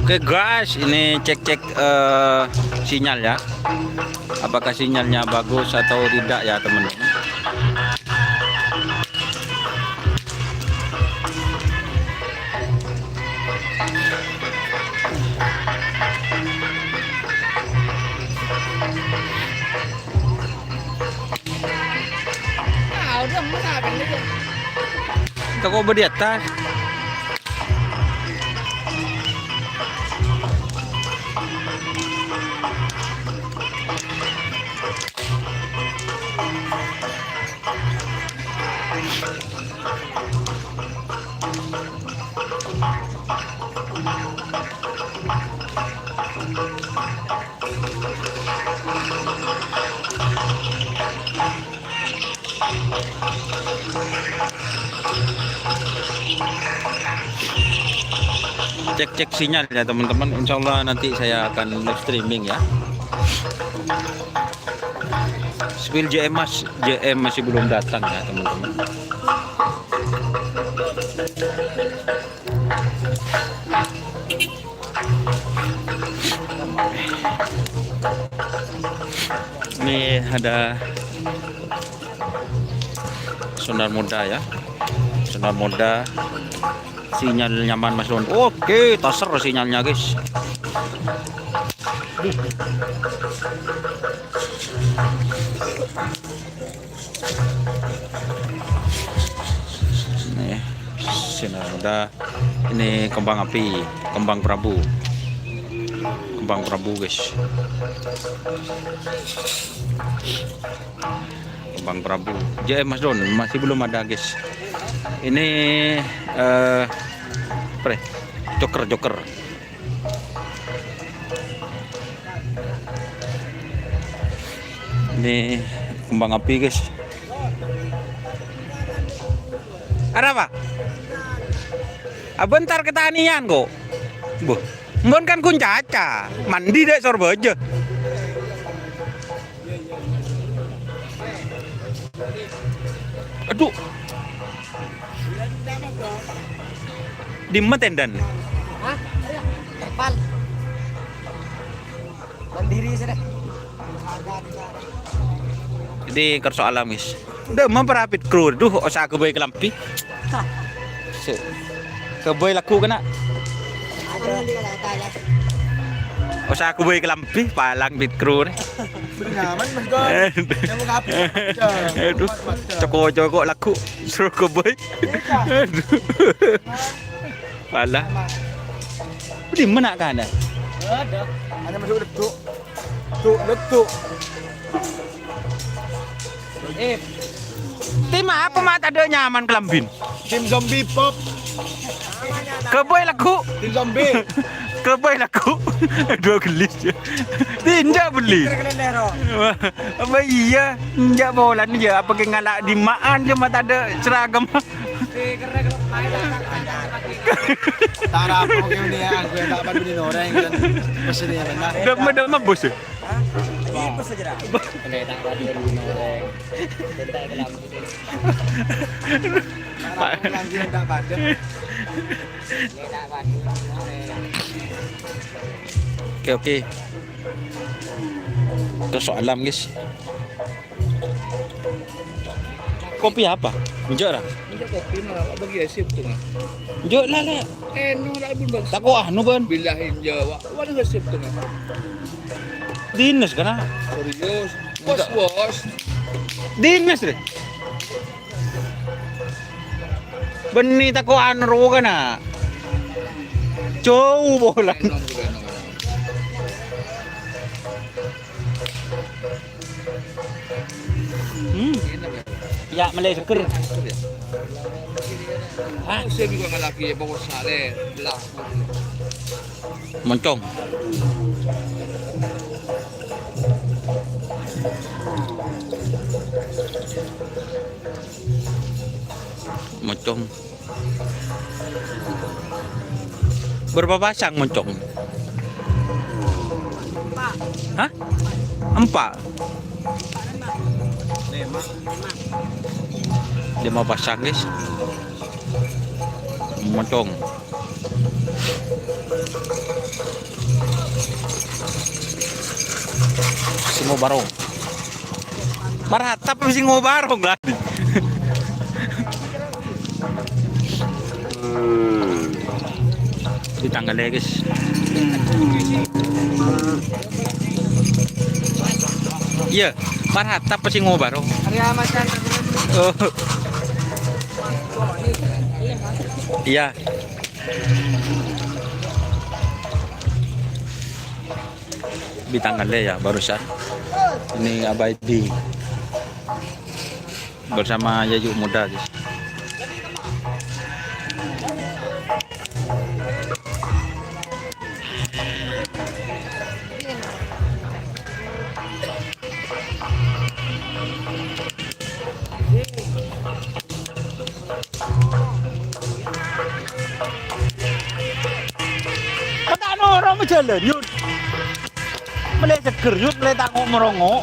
Oke guys, ini cek-cek sinyal ya. Apakah sinyalnya bagus atau tidak ya teman-teman. Toko di atas. Cek-cek sinyal ya teman-teman. Insya Allah nanti saya akan live streaming ya. Spill JM masih belum datang ya teman-teman. Ini ada sonar muda ya, sonar muda, sinyal nyaman Mas Don. Oke, taser sinyalnya guys. Nih sinyal muda, ini kembang api, kembang Prabu guys. Kembang Prabu JM Mas Don masih belum ada guys. Ini joker ini kembang api guys. Ada apa? Bentar ketanian kok. Mbon kan kuncaca mandi dek sorbo aja. Aduh, di tendan. Hah? Kapal. Mandiri sudah. Jadi kerso alamis. Udah memperapit kru. Duh, osa aku bayi kelampi. Keboy laku kena. Osa aku bayi kelampi, palang bit kru. Nyaman Mas Gon. Yang mau ngapain? Aduh, coko laku suruh keboy. Aduh. Pala. Di mana kan ada? Ada. Ada masuk letuk. Letuk. Tim apa mat ada nyaman kelambin? Tim zombie pop. Keboy laku. Tim zombie. Keboy laku. Dua gelis. Tinjak beli. Apa iya? Tinjak bola ni je. Apa ke ngalak di maan je mata ada seragam. Tara apa ke ni aku yang tak padu ni orang kan. Mesin ni benar. Dama bos. Bos saja dah. Kena tak padu ni orang. Tentai kelam. Lagi yang tak padu. Tak padu. Oke. Terus alam guys. Kopi apa? Enjok lah. Ini kopi nak bagi resep tu mah. Enjok lah. No nak pun bang. Tak kuah nu ban. Bilahin Jawa. Mana resep tu mah? Dinas kana. Serius. Bos. Dinas deh. Beni tak kuah ro kana. Jauh bola. Ya, Malay seker. Ah, saya juga nggak lagi bawa sale belah. Moncong. Moncong. Berapa pasang moncong? Hah? 4. 5 pasang guys. Moncong. Singo barong. Maratap singo barong lah. Di tanggal ya guys. Iya, maratap singo barong. Area macan. Oh. Iya. Di tanggalnya ya barusan. Ini Abadi bersama Yayu Muda guys. Patano orang berjalan yud. Mulai seger yud, mulai tangok merongok.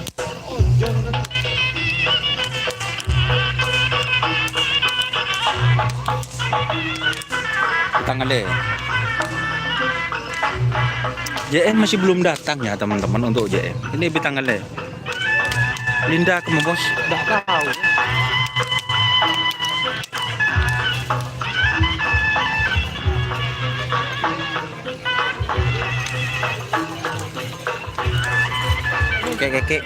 Tanggalnya JM masih belum datang ya teman-teman untuk JM. Ini tanggalnya Linda ke bos nggak tahu. Kek.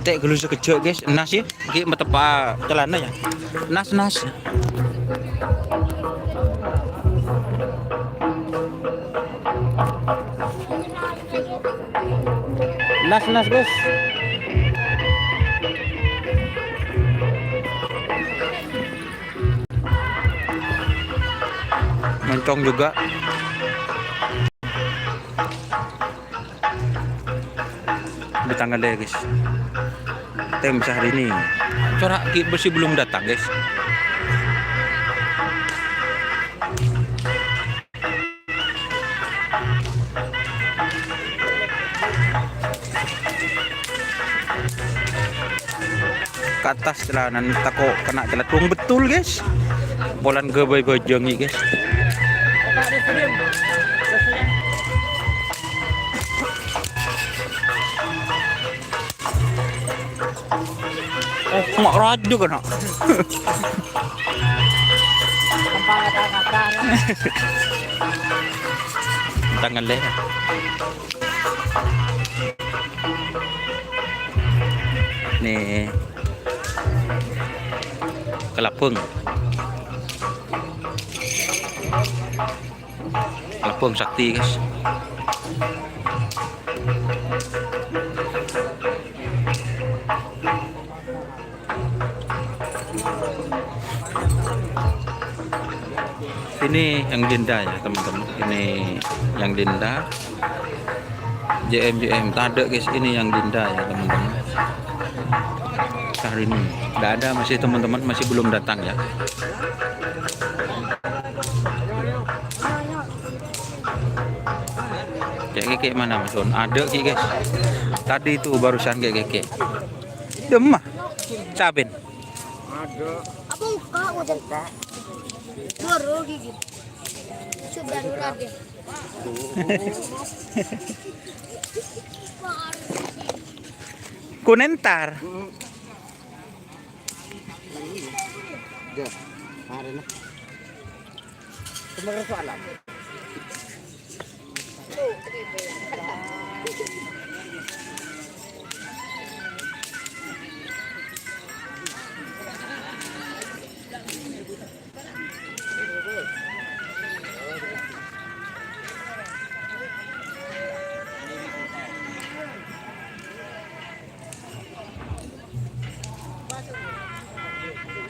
Tek gelu sekejap guys, nas ya. Iki metepa celana ya. Nas. Nas guys. Mencong juga. Di tanggalnya guys. Tem hari ini. Corak bersih belum datang guys. Ke atas jalanan tako kena celetung betul guys. Bolan gebay bajangi guys. Mak radio kan nak. Tangan leh. Nih. Kelapung. Kelapung sakti guys. Ini yang Dinda ya teman-teman. Ini yang Dinda. JM tak ada guys. Ini yang Dinda ya teman-teman. Hari ini nggak ada, masih teman-teman masih belum datang ya. Kayak mana Mas Don? Ada ki guys. Tadi itu barusan kayak demah. Cabin. Ada. Apa muka udah tak? Baru gigit. Sudah nurade. Kunentar. Ya, hari ini. Sebenarnya soalan.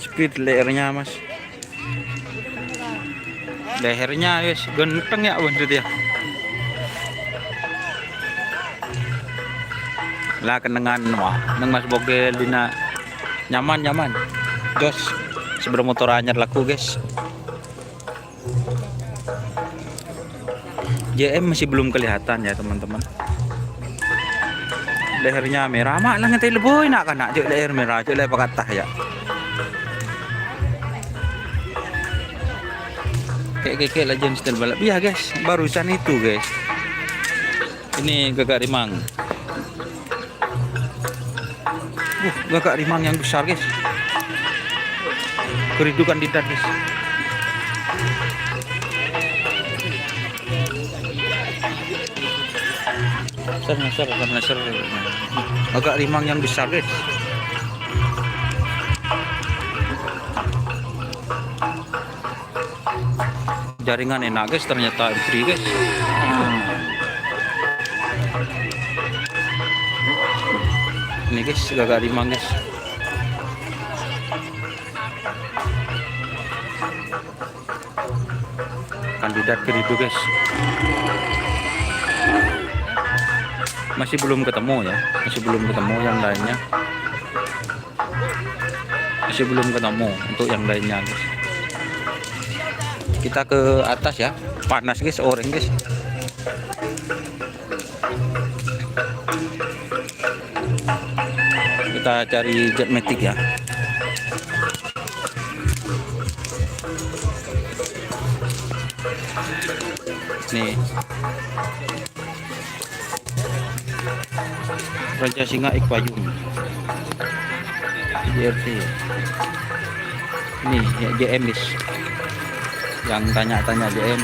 Speed lehernya mas, lehernya guys genteng ya bener ya. Lah kenengan wah neng mas bogel dina nyaman jos sebelum motor anyar laku guys. JM masih belum kelihatan ya teman-teman. lehernya merah. Mak lah ngetai leboi nak kan nak cek leher merah, cek leher pakatah ya. Kayak legend style balap. Iya guys, barusan itu guys. Ini gagak rimang. Gagak rimang yang besar guys. Keridu kandidat guys. Ser. Agak rimang yang besar guys. Jaringan enak guys, ternyata free guys. Ini guys, gagak rimang guys. Kandidat keridu guys. Masih belum ketemu ya, masih belum ketemu yang lainnya. Masih belum ketemu untuk yang lainnya guys. Kita ke atas ya, panas guys, oranye guys. Kita cari jet matic ya. Nih, Raja Singa Ikpayung JRC. Ini ya, JM guys. Yang tanya-tanya JM.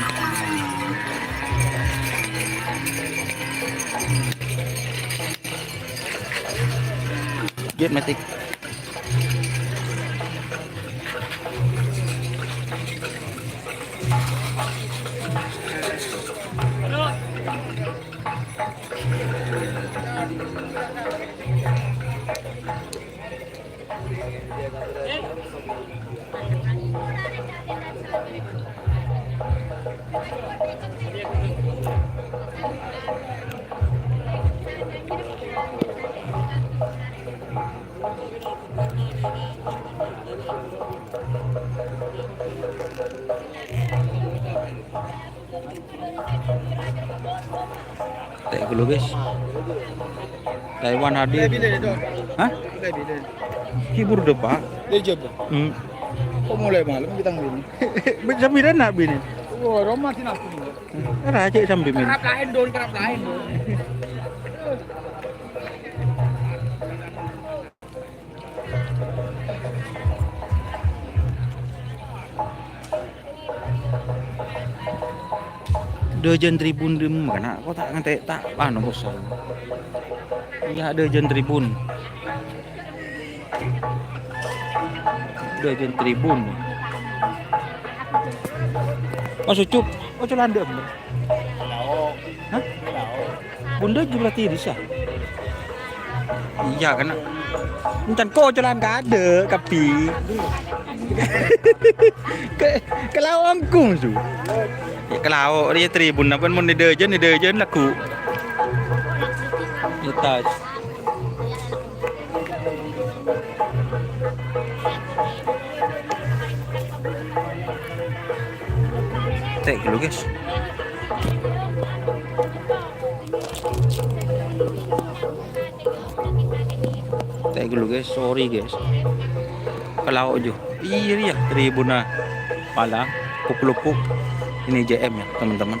Jet matic. Tengok dulu guys. Taiwan hadir. Hah? Hibur depan. Dia coba. Kok mulai malam kita ngini? Sambil nak bini. Oh, Roma sih aku. Raja sambil bini. Kerap lain. Dejen tribun dem kana kok tak ngantek tak anu bosan. Iya dejen tribun. Dejen tribun. Oh sucup, oh culandem. Hah? Bunda juga tiris ya? Iya kan. Encan kok culan gak ada kapi. Ke lawangku su. Ya kalau dia tribun apa mun dejen laku. Letas. Tek dulu guys. Tek dulu guys, sorry guys. Kalau aja. Iya tribuna Palang, Pupuk. Ini JM ya teman-teman.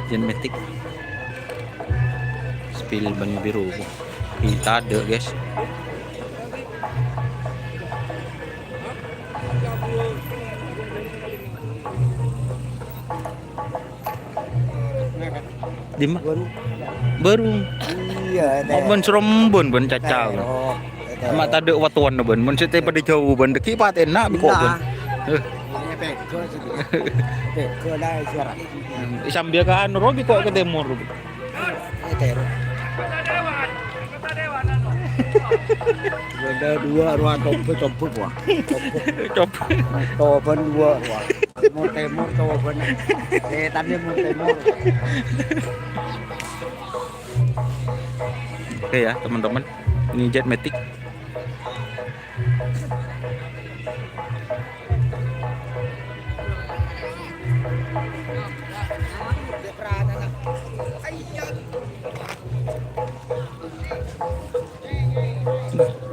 Genmetik spill Banyu Biru kita ada guys. Di mana? Baru. Iya, Ben Serombon ben cacau. Mak tade watuan ben. Mun sete pada jauh ben deki pat enak kok ben. Ke dah siaran. Sambil ke anu rogi kok ke timur. Ada dua ruang tomput wah. Coba. Topan dua wah. Mau timur topan. Tadi mau timur. Oke ya teman-teman, ini jet matic.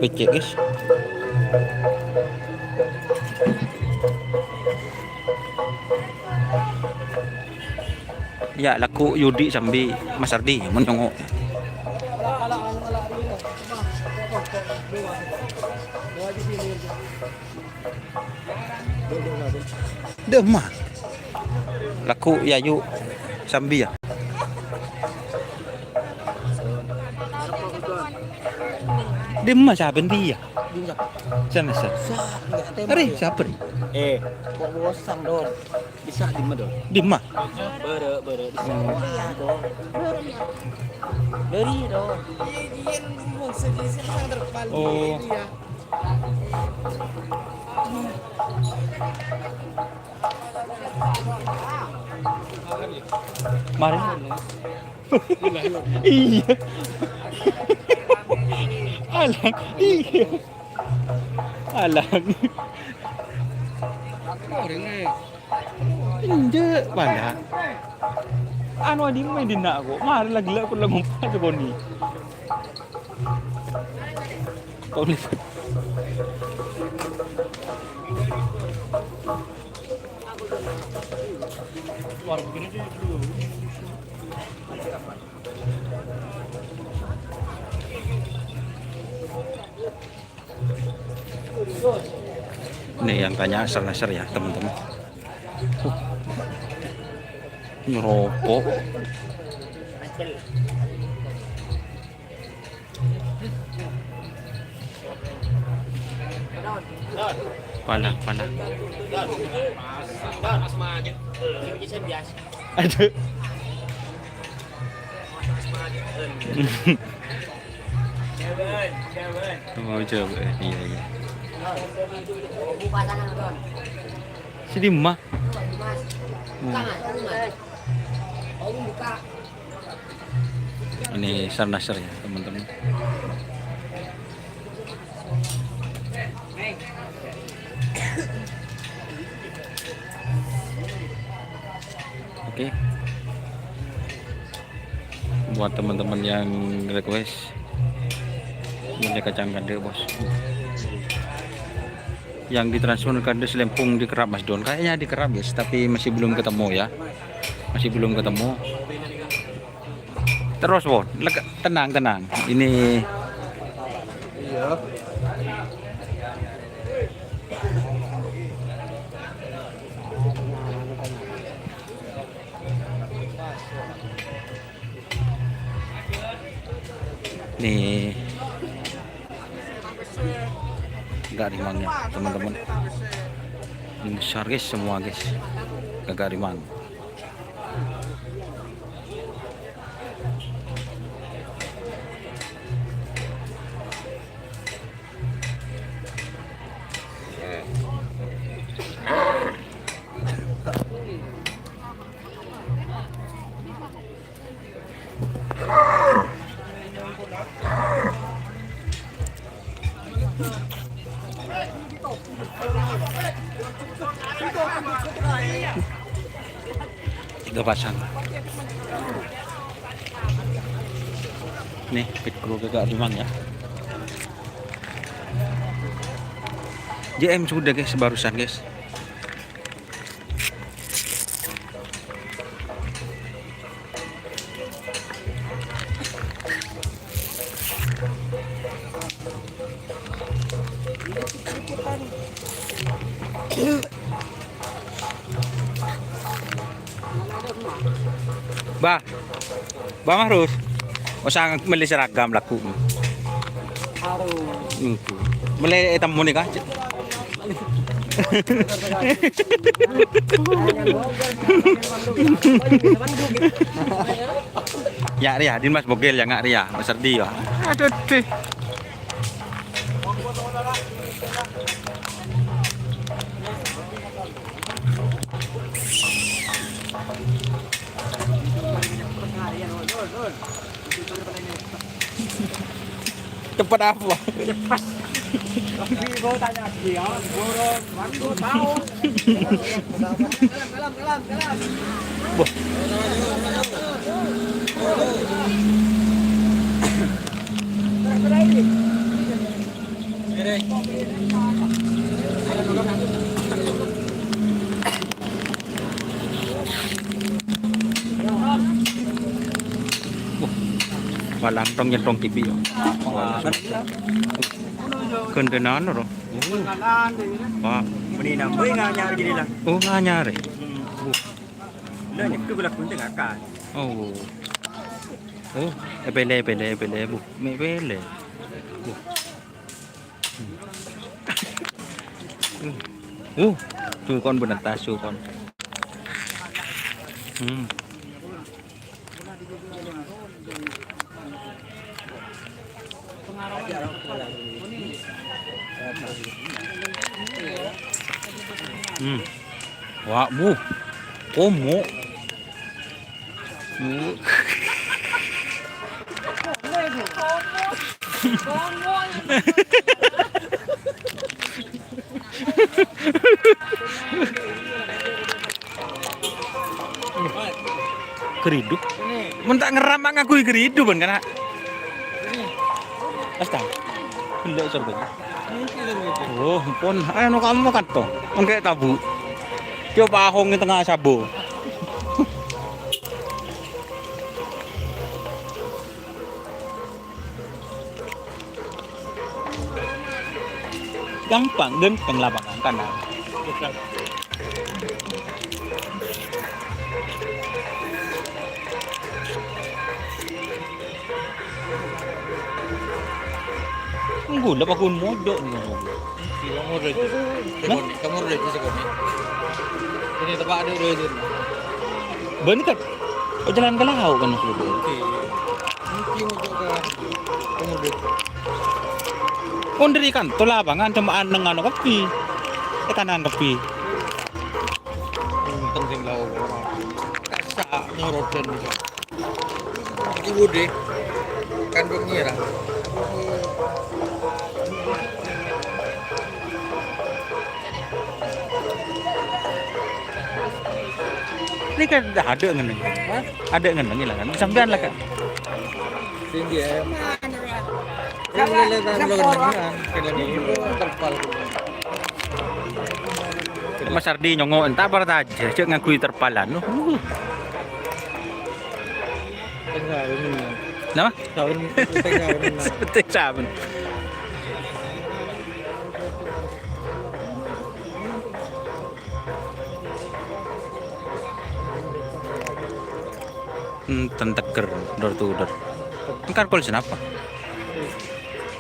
becek guys. Ya laku Yudi sambil Mas Ardi menengok. Demah. Laku Yayu sambil ya. Demah siapa dia? Sana sana. Ari siapa ni? Kok bosan don. Bisa di mana don? Demah. Bere bisa. Don. Dari don. Oh. Mari. Iya. Alang. Iya. Alang. Inje bala. Anu adi main dina aku. Mari lagi aku lagu apa tu ni. Kau ni. Ini yang tanya nasar ya teman-teman. Ngerokok. Panak. Ada. Mau coba, iya. Si Dimah. Ini Sarnasar ya teman-teman. Oke. Buat teman-teman yang request ini kacang kade bos. Yang ditransfer kade Selempung di Kerap Mas Don. Kayaknya di Kerap guys, tapi masih belum ketemu ya. Masih belum ketemu. Terus Bon, tenang. Ini iya. Nih gak rimangnya teman-teman, ini besar guys semua guys, gak rimang. Tiga pasang. Nih pit kru gak rimang ya. JM sudah guys barusan guys. Bah Mahrus, usah beli seragam laku. Beli hitam muni kah? Ya Ria, din Mas Bogel ya nggak Ria, Mas Ardi ya. Aduh deh. Cepat apa? Cepat. Tapi kau tanya dia, borong, waktu tahu. Kelam. Boh. Walang tong yang tong TV. Kendenan ro. Wah, Ini namanya nggak nyari gini lah. oh nganyare. Nah, itu gue lakuin tengah kan. Oh. Oh, pele bu. Me pele. Chú con bên ta chú con. Wah, bu. Komo. Bu. Keriduk. Mun tak ngeramak ngaku keriduk ban kana. Asta. Benda sorbe. Oh, pon ayo no kamu makan to. Engke tabu. Coba ahong di tengah sabo. Gampang dan penglapangan kanan. Gula pa kun modok ni. Kamu udah itu sekarang. Ini tempat ada itu. Ben kan. Oh, jalan ke laut kan sudah. Mungkin juga kamu udah. On dari kan to lapangan cuma nang ano kapi. Kanan kapi. Penting laut. Kasa nyorotan juga. Ibu deh. Kan pengira. Ini kan ada ngeneng. Ada ngeneng lah kan. Sampean lah kan. Tinggi ya. Yang leletan lo kan. Kena ni terpal. Mas Ardi nyongo entah bar aja. Cek ngakui terpalan. Tengah ini. Nama? Tahun tengah ini. Seperti saben. Tenteger door to door. Ini kan polisi apa?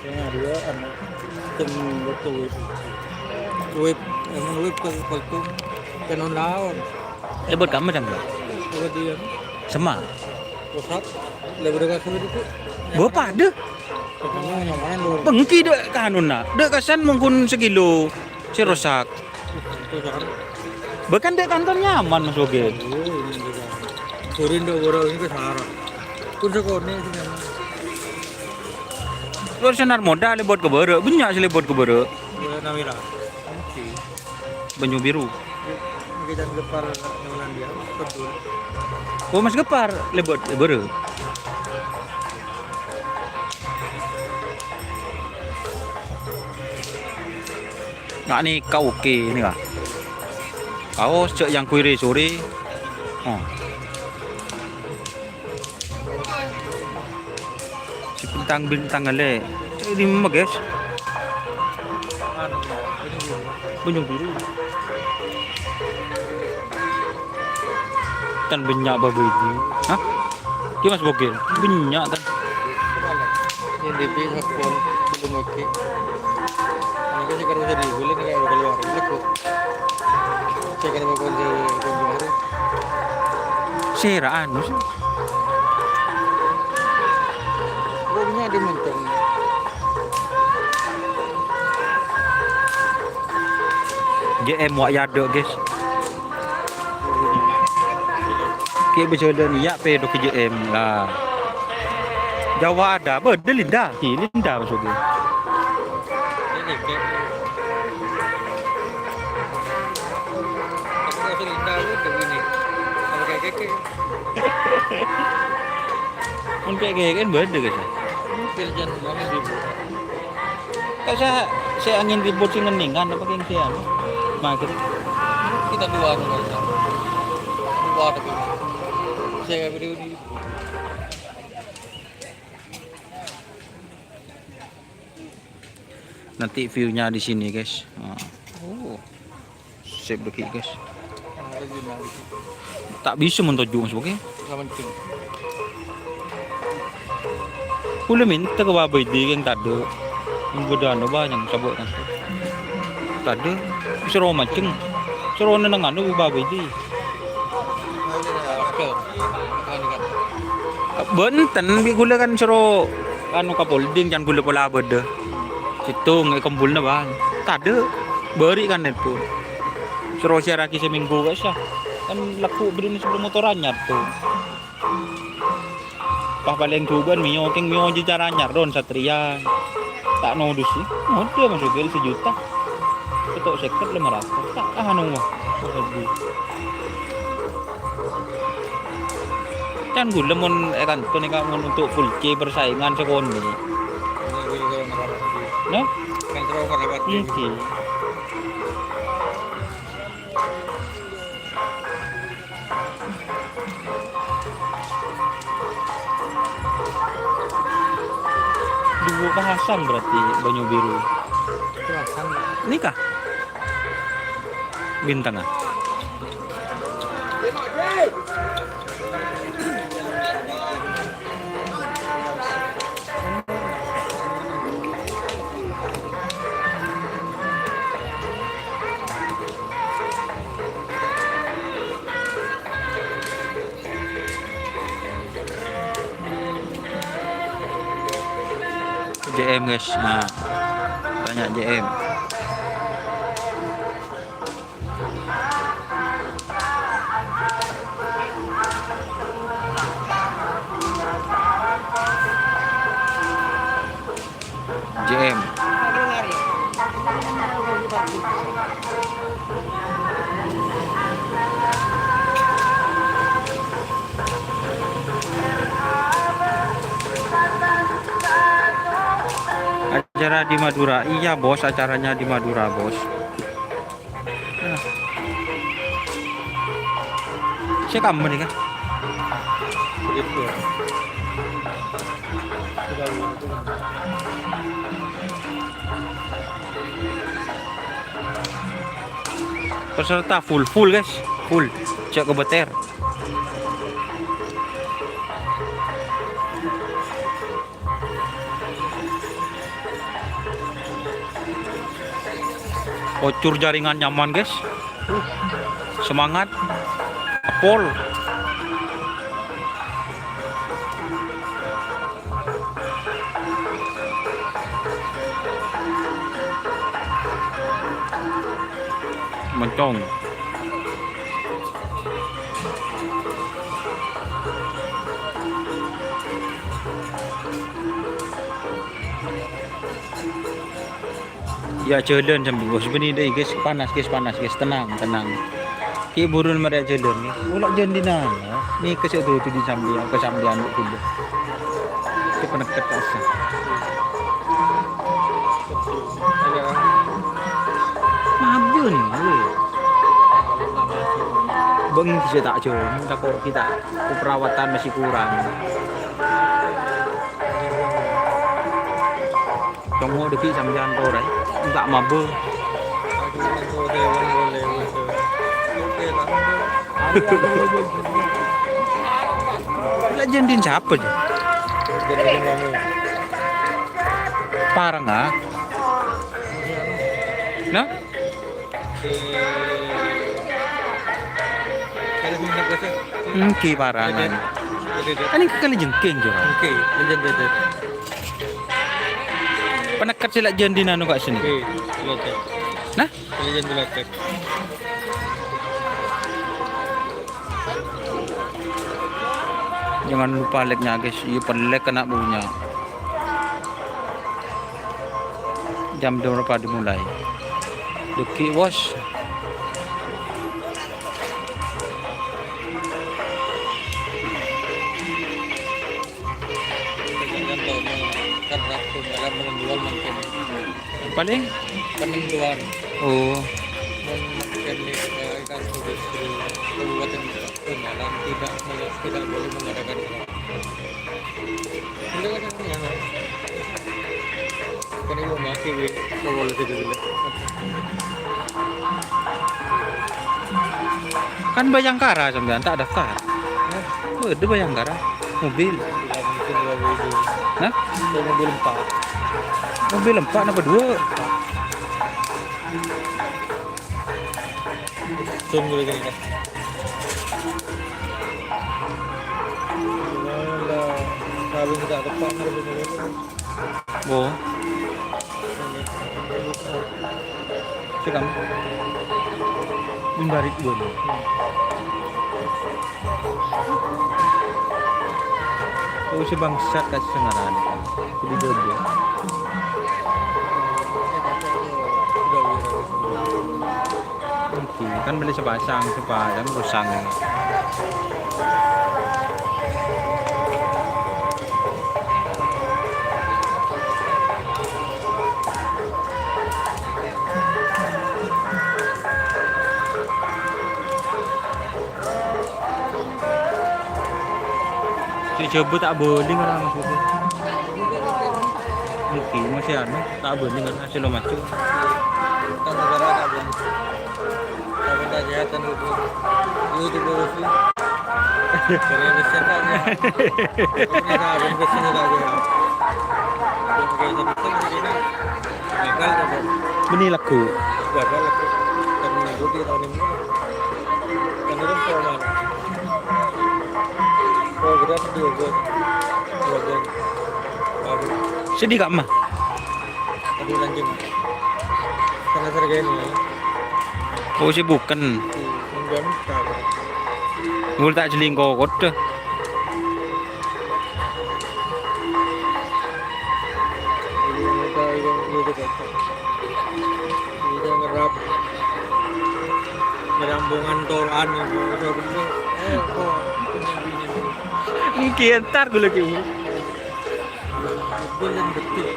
Yang dia anak tem betul web emang web kalau kanon lawan Lebot kamu jam berapa? kalau dia Sema. pusat lebih dekat sama itu Bapak ada. katanya nyaman lu Pengki dek kanuna. Dek kesan mungkin sekilo. Si rosak. pusat Bahkan dek kantor nyaman Mas Oge. ini juga turin do boro ini ke Sahara pun sekone sih memang Lu senar modal lebot ke bere. Banyak sih lebot ke bere. ya namira Banyu biru. kita gepar nyolan dia betul Oh Mas Gepar lebot bere. Nah ni kau oke ni kah? Kau cek yang kuiri sore. Oh. Si bintang-bintang ale. Ini mah guys. anu ini dulu Banyu biru. Kan banyak babu ini. Hah? Ki Mas Bogel. Banyak kan. yang DP hakpon belum oke ini sih kalau jadi boleh nih kalau keluar lekuk saya kalau mau konjung Sera anu sih. pokoknya ada mentong GM wak yado guys. Ki berjodoh ni ya pe do ke GM lah. Jawa ada, berde Linda. Ki Linda maksudnya. ini kayak tapi kalau Linda itu begini kalau kayak keke Mun kayak kan berde guys. pilihan mana ribu Kak saya angin ribut sing ngeningan apa yang sian. Mager. kita dua tapi saya beri di Nanti view-nya di sini guys. Oh, sip deki guys. Ada jurnal di situ. Tak bisa mentojuk masuk. Sama penting. Pula minta ke babai dia yang tak ada. Yang beda banyak sabuk kan. Tak ada. Suruh macam. Suruh nang anu babai dia. Oke. Kan kan. Benten bi gula kan suruh anu kapolding jangan gula pola beda. Situ ngai kumpulna bang. Tak ada. Beri kan itu. Suruh siaraki seminggu guys ya. Kan laku beri sebelum motor anyar tuh. Pas paling tuban mio je cara anyar don satria. Tak nodus sih. Mode masuk gel 1 juta. Ketok seket 500. Tak anu mah. Kan gula mun kan to nek untuk full C persaingan sekon ni. Nah, Kan terus karabat. iki. Dua bahasan berarti Banyu Biru. Kerasan. Nikah. Bintang ah. JM guys, nah banyak JM. JM. Acara di Madura, iya bos, acaranya di Madura bos. Nah. Saya kamu nih kan? Begitu. Peserta full guys, full. Cek ke beter. Kocur jaringan nyaman guys. Semangat. Pol. Mencong. Ya jalan sambil bos beni deh guys, panas guys, tenang. Ki burun mereka jalan ni. Ulak jalan di nana. Ni kesek tu di sambil anduk kuda. Itu penekat asa. Mabuk ni. Bang kita tak jalan, takut kita perawatan masih kurang. Tunggu dekat sambian tu dah. Tak mabuk. Legendin siapa je? Parang ah. Nah? Ki parangan. Ini kekali jengking je. Oke, legend. Penekat sila jendin anu kat sini. Oke, legend. Nah? Legend legend. Jangan lupa like-nya guys. Iya pelek kena baunya. Jam berapa dimulai? Deki bos. Paling penentuan oh memastikan ikan industri kabupaten Pemalang tidak boleh mengadakan ini karena ibu masih gue boleh tidur dulu. Kan Bayangkara sampean tak daftar. Ada Bayangkara mobil. Mungkin dua mobil. Nah, Saya mobil 4. mobil 4 apa 2? Zoom dulu gini kan. Alah, kalau tidak tepat harus dulu. Oh, cekam. Imbarit dulu. Oh, si bangsat kasih sengaran. Jadi gede. Oke, kan beli sepasang rusang. Si coba tak boleh orang maksudnya. Oke, masih anu tak boleh kan hasil lo masuk. Kan negara tak boleh. Tapi tak jahatan itu. Itu boleh sih. Karena besar tak ya. Ini tak ada besar tak ya. Yang kayak jadi kan ini gagal kan. Benih laku. Gagal aku. Karena aku di tahun ini. Karena kan program. Program dia buat. Baru. Sedih kak mah. Tadi lanjut. Karena harga ini. Oh si bukan. Enggak tak. Ngul tak jelingkok kode. Ini ngerap ngerambungan toran itu udah bener kok Mungkin ntar gue lagi. betul dan betul.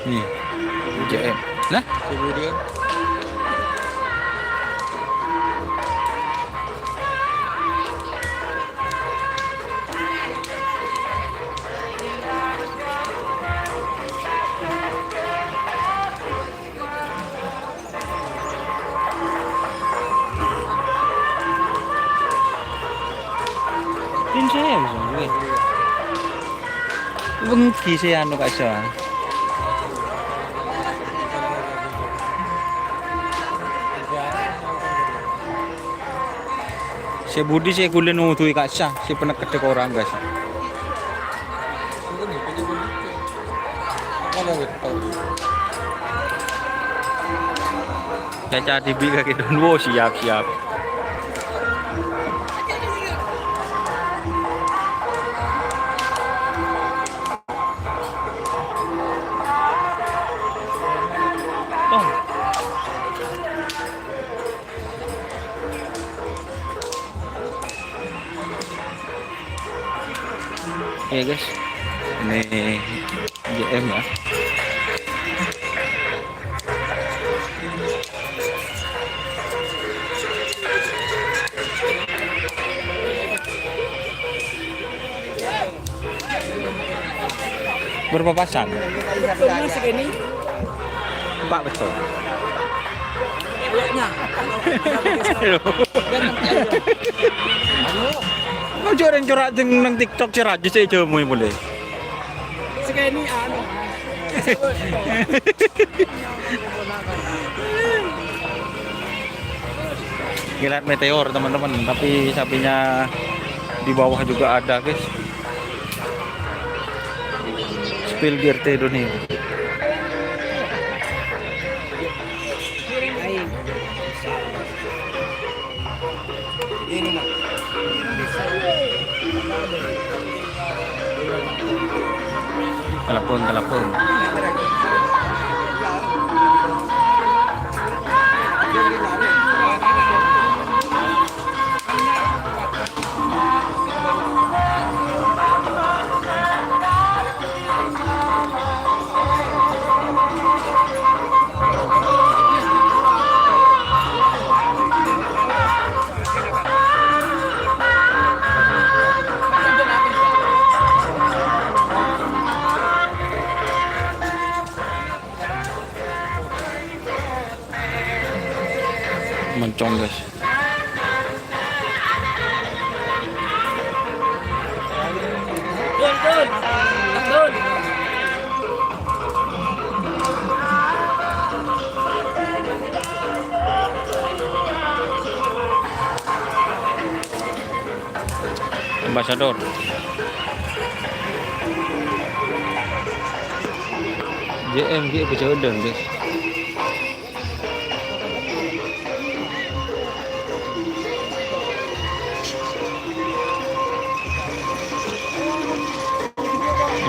Nih. JM. Lah, Kemudian tin saya misalnya. Bengki saya anu kak Syah. Si Budi saya kulen nutui kak Syah, si pernah kedek orang guys. mana betul. Caca dibi kaki donwo siap. Oh. Ya guys, ini JM ya. Berapa pasang? Betulnya segini. Pak betul. Kayaknya. Mau joreng corak nang TikTok cerah aja saya coba boleh. Segini anu. Ngeliat meteor teman-teman, tapi sapinya di bawah juga ada guys. Spill gear Indonesia. Ini mah. Telepon. Mencong guys. Dun. Ambassador. JMG Pejaudang guys.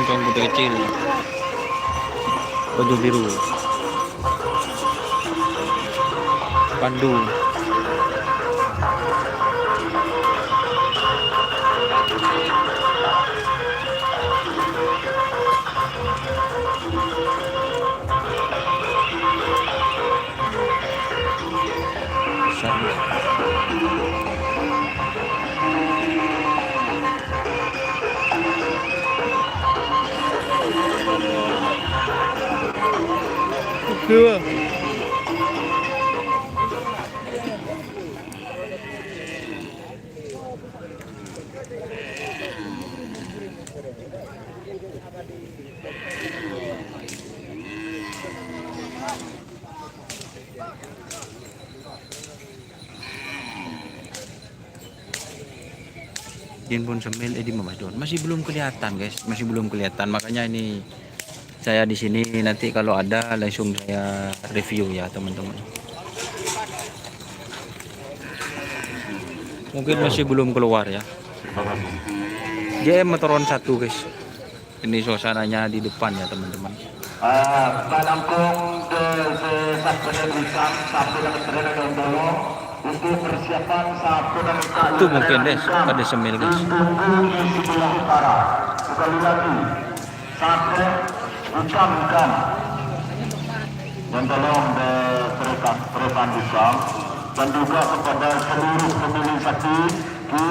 Mencong putih kecil. Baju biru. Pandu. Dua. Jin pun semil di Mamadon masih belum kelihatan guys, masih belum kelihatan, makanya ini saya di sini nanti kalau ada langsung saya review ya teman-teman. Mungkin masih belum keluar ya. JM Motoron 1 guys. Ini suasananya di depan ya teman-teman. Panampung saat penerbitan satu dan penerbitan dulu untuk persiapan satu dan Itu mungkin des, ada semil guys. di sebelah utara. Sekali lagi, satu bukan dan tolong perekan Islam dan juga kepada seluruh pemilih saksi di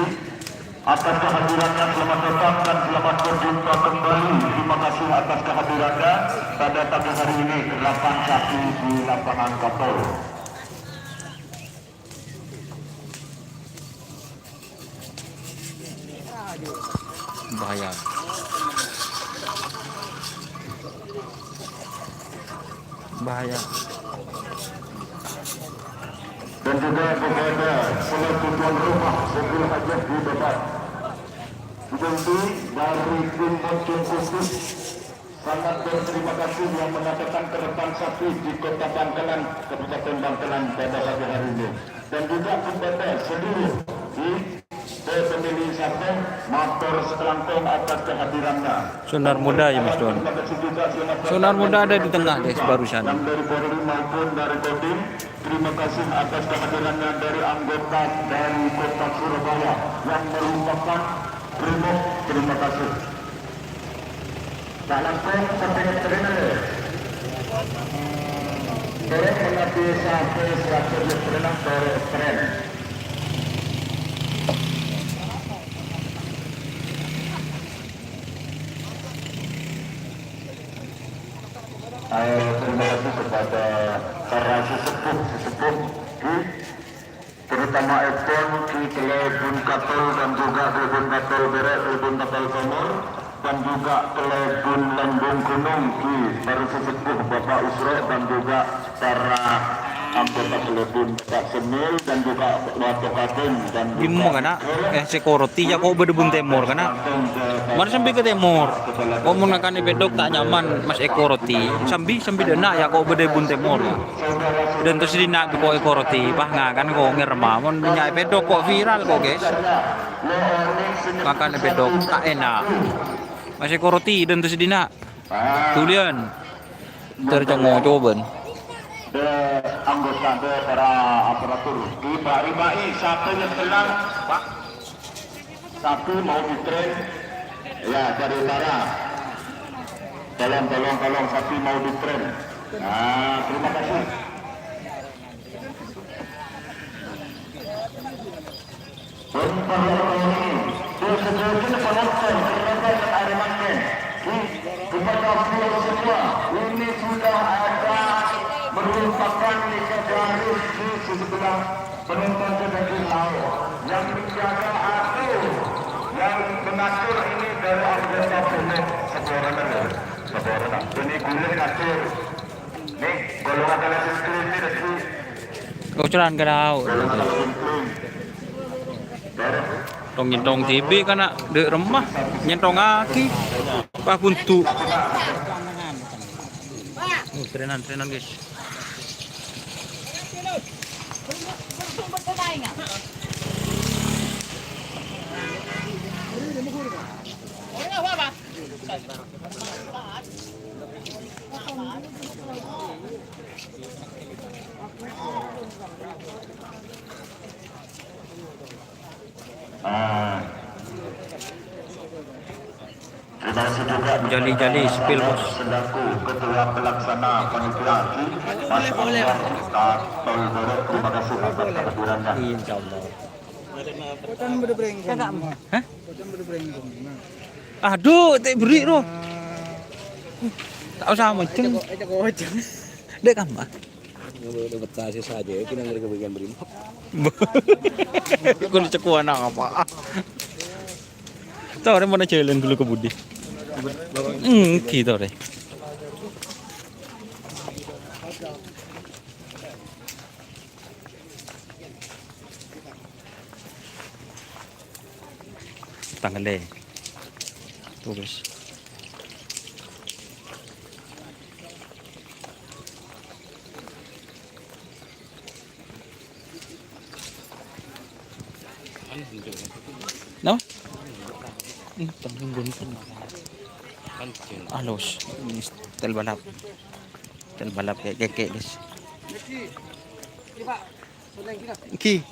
atas kehadirannya, selamat datang dan selamat berjumpa kembali. Terima kasih atas kehadirannya pada pagi hari ini 8 saksi di lapangan Kapol. Bahaya. Bahaya. Dan juga kepada selaku tuan rumah sebelum hajat di debat. Tentu dari tim Moncong Khusus sangat berterima kasih yang mengadakan kerepan sapi di Kota Bangkalan, Kabupaten Bangkalan pada pagi hari ini. Dan juga kepada seluruh di pemilih sapi motor sekelangkong atas kehadirannya. Sonar muda ya Mas Don. Sonar muda ada di tengah guys barusan. Yang dari Polri maupun dari Kodim, terima kasih atas kehadirannya dari anggota dari Kota Surabaya yang merupakan Brimob. Terima kasih. Tak langsung sampai terkenal. Terus mengaku sampai 100 terkenal keren. Terima kasih kepada para sesepuh terutama Epon, Ki Telebun Katol dan juga Telebun Katol Beret, Telebun Katol Komor dan juga Telebun Lembung Gunung, Ki para sesepuh Bapak Usro dan juga para anggota Telebun Bapak Semil dan juga Watu Katin dan Gimmo kana security ya kok bedebun temor kana. Mana sampai ke temor. Kok mun kan bedok tak nyaman Mas Eko Roti. Sambil dana ya kok bedebun temor. Dan terus dina kok Eko Roti pah kan kok ngerema mun nyai bedok kok viral kok guys. Makan bedok tak enak. Mas Eko Roti dan terus dina Tulian. Tercongo coba. De anggota de para aparatur ribai satu yang tenang Pak, satu mau ditren ya dari utara, tolong sapi mau ditren. Nah, terima kasih. Sejenis penonton terdapat ada makin kepada pulau semua ini sudah ada merupakan legendaris di sebelah penonton dari laut yang menjaga atau yang mengatur ini dari anggota penuh seborana ini kulit ngatur nih golongan dalam sistem ini dari Kocoran ke laut. Tong nyentong TV kana de remah nyentong aki pa buntu. Trenan guys. Terima kasih juga Jali-jali spill bos. selaku ketua pelaksana panitia Mas Anwar Ustaz Tolboro. Terima kasih atas kehadirannya. Insyaallah. Kocan berbrengkong. Hah? Kocan berbrengkong. Aduh, tak beri roh. Tak usah macam. Aja kocan. Dek kamar. Dapat saya saja, kita ngeri kebagian berima. Kau cekuan apa? Tahu orang mana jalan dulu ke Budi. Gitu deh. Tanggal deh. Tulis. No? Tanggung gunting. Alos. Ini tel balap. Tel balap kayak kekek guys. Ki.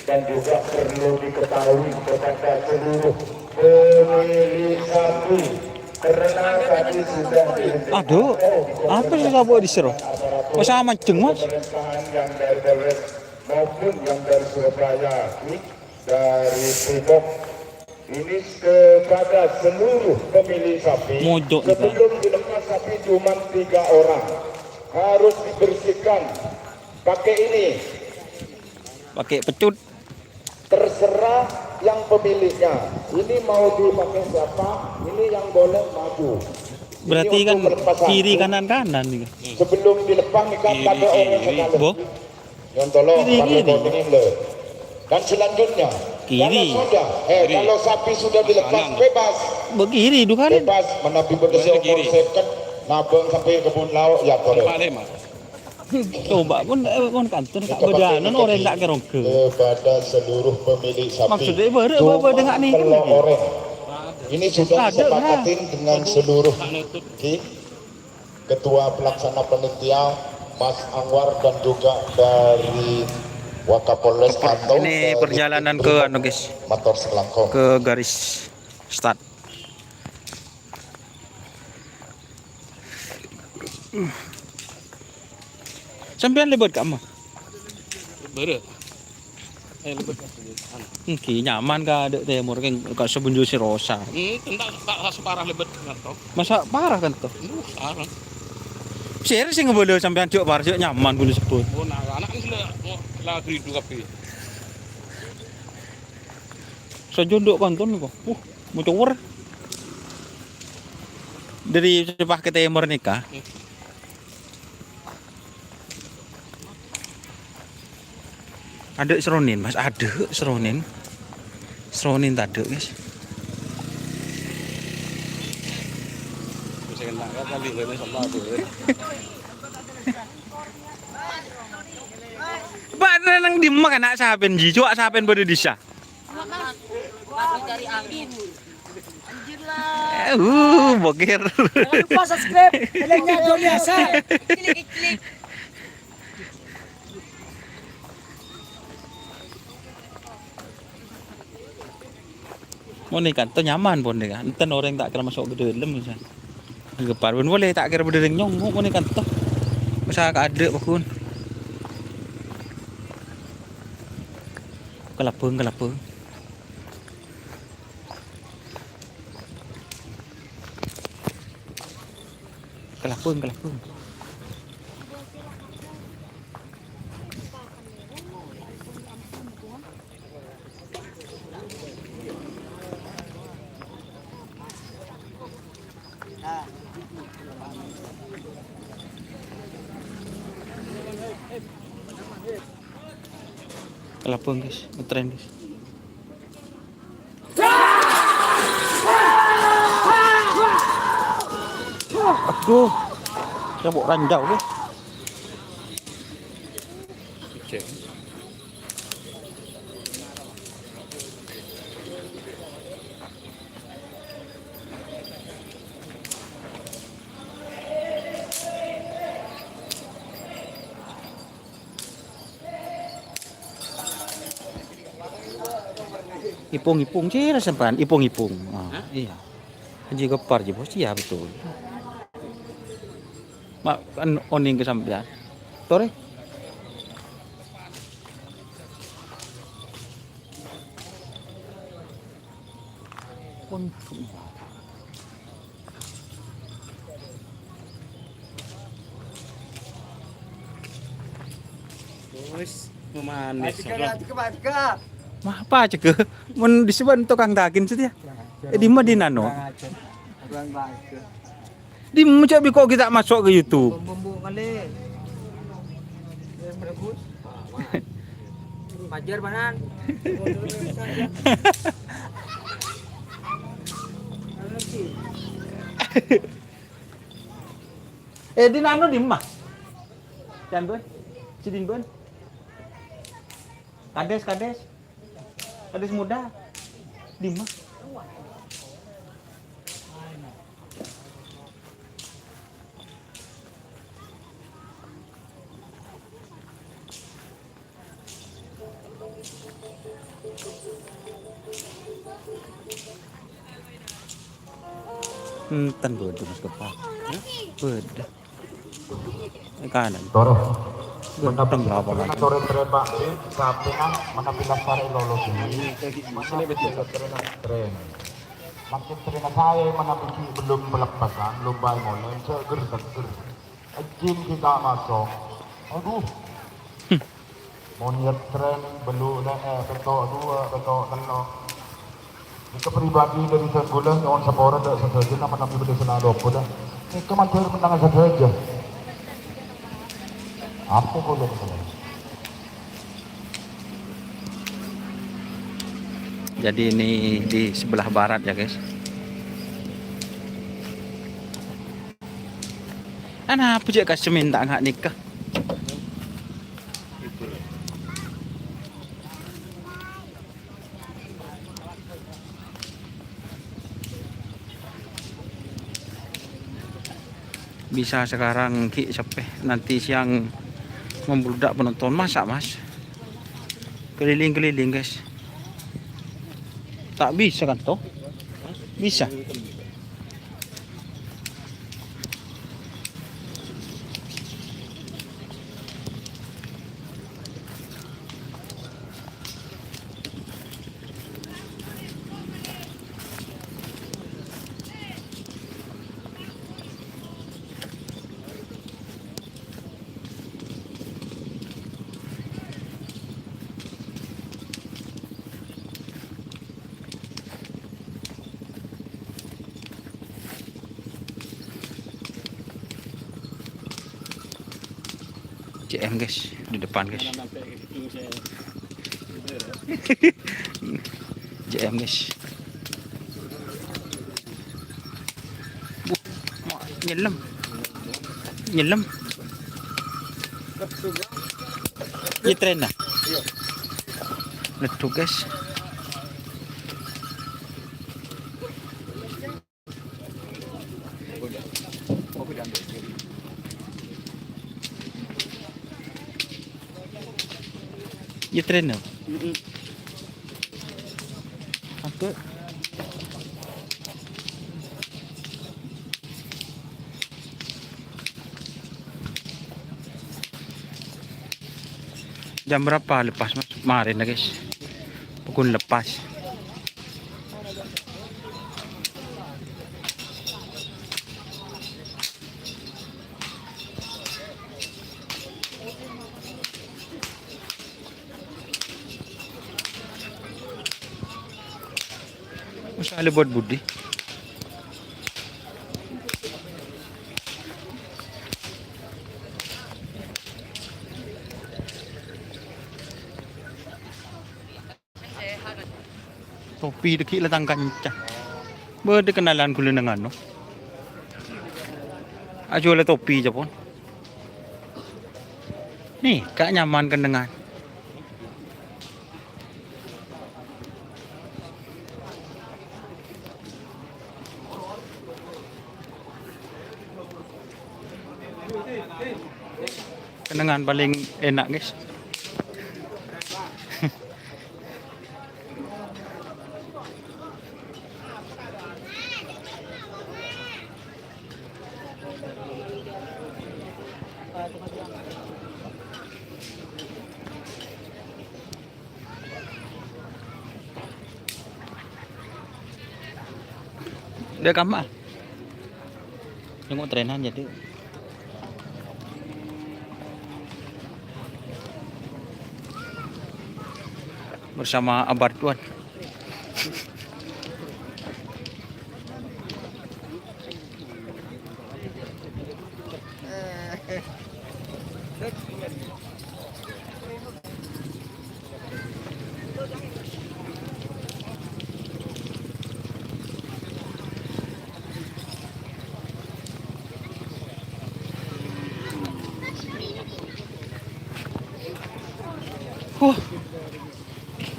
Dan juga perlu diketahui kepada seluruh pemilik sapi karena tadi sudah Aduh, apa sih sabu diseru? Oh sama jenggot. pemerintahan yang dari Polres maupun yang dari Surabaya dari Timok ini kepada seluruh pemilik sapi Mojok nih, Pak. sebelum dilepas sapi cuma 3 orang harus dibersihkan pakai ini. Pakai pecut. Terserah yang pemiliknya. Ini mau dipakai siapa? Ini yang boleh maju. Berarti Ini kan untuk melepas kiri sapi. kanan nih. Sebelum dilepas nih kan ada orang sekali. Bo? Yang tolong Kiri, pakai kiri. boarding le. Dan selanjutnya, Kiri. kalau sapi sudah dilepas bebas, Begiri dua kali. bebas menapi berdesir konsepkan nabung sampai kebun laut ya boleh. Coba pun kantor tak berjalan orang tak kerong ke. Kepada seluruh pemilik sapi. Maksudnya dengan nih kan Kalau lagi. orang ini sudah Ada, disepakatin dengan seluruh ketua pelaksana panitia Mas Anwar dan juga dari Wakapolres atau Ini dari perjalanan ke anu guys, Motor Selangkong. ke garis start. Sampean lebat kamu? Bere. Nyaman ka ada temur kan sebunju si Rosa. Tak separah lebet ngerto. Masa parah kan tuh? Parah. Share sih ngebolo sampean cuk parah cuk nyaman kudu sebut. Oh, nah, anak kan sudah lagi dua kape. Sejunduk konton kok. Mau cowor. Dari Sepah ke Timur nikah. Ada seronin, Mas. Ada seronin. Seronin tak ada, guys. Bisa kena kali ini sama tu. Pak Ada nang di mak anak sapen ji, cuak sapen pada disa. Aku cari angin. Anjir lah. Boker. Jangan lupa subscribe. Channelnya Doni Hasan. Klik. Mau nih kan, tuh nyaman pun deh kan. Enten orang tak kira masuk ke dalam misal. Gepar pun boleh tak kira berdering nyong, mau nih kan tuh. Masa ada bakun. Kelapung. Kelapung guys, ngetren guys. Aduh, cabut ranjau guys. Ipung sih rasapan, ipung. Iya. Haji Gepar je bos, iya betul. Mak kan oning kesampean. Tore. Pun. Terus memanis. Mah apa cek? Mun disebut tukang daging setia. Di mana di nano? Kurang baik. Di mana kok kita masuk ke YouTube? Bumbu kali. Merebus. Pajar banan. Di nano di mana? Can bun? Cidin bun? Kades muda. Di mana? Ten bud Mas Gepar. Bud. Kanan. Toro. Genteng lah apa lagi. Sore terembak sapinan menampilkan para ilologi. Sini betul tren. Makin tren saya menapiki belum melepaskan lomba mulai seger. Izin kita masuk. Aduh. Monyet tren belum betok 2 betok 3. Itu pribadi dari sebulan kawan sepora dak sesajen nama nabi beda senado dah. Itu mantul menang saja. Apa boleh boleh. Jadi ini di sebelah barat ya guys. Ana apa je kasih minta nggak nikah? Bisa sekarang ki sampai nanti siang membludak penonton masak mas, keliling guys. Tak bisa kan toh? Bisa. JM guys, di depan guys. JM guys. Nyelam. Ini tren lah. Letuk guys. Ya trainer. Apa? Jam berapa lepas mas? Kemarin lah guys. Pukul lepas. Masalah buat Budi. Topi deki latang kancah. Berde kenalan kula dengan no. Ajo le topi je pun. Nih, kak nyaman kan dengan. Kenangan paling enak guys. Dia kamar. Tengok trenan jadi. Bersama Abar Tuan.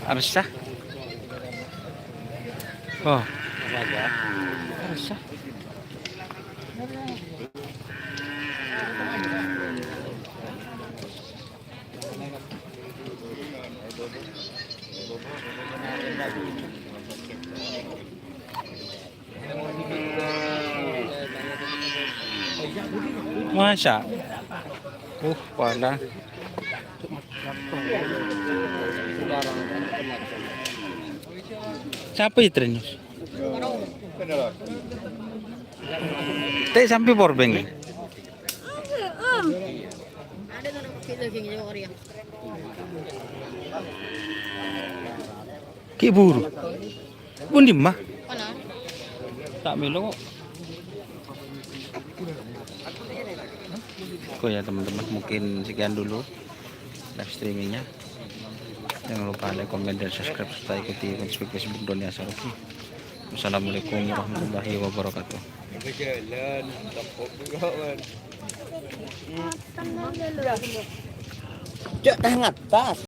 Harusnya. Oh. Harusnya. Masa? Pala. Siapa itu Renus? Teh sampai powerbank. Ada orang kita yang orang. Ki buru. Bundi mah. Mana? Tak melo. Kok ya teman-teman, mungkin sekian dulu live streamingnya. Jangan lupa like, komen, dan subscribe serta ikuti Facebook Doni Asaroki. Wassalamualaikum warahmatullahi wabarakatuh. Cek tengah atas.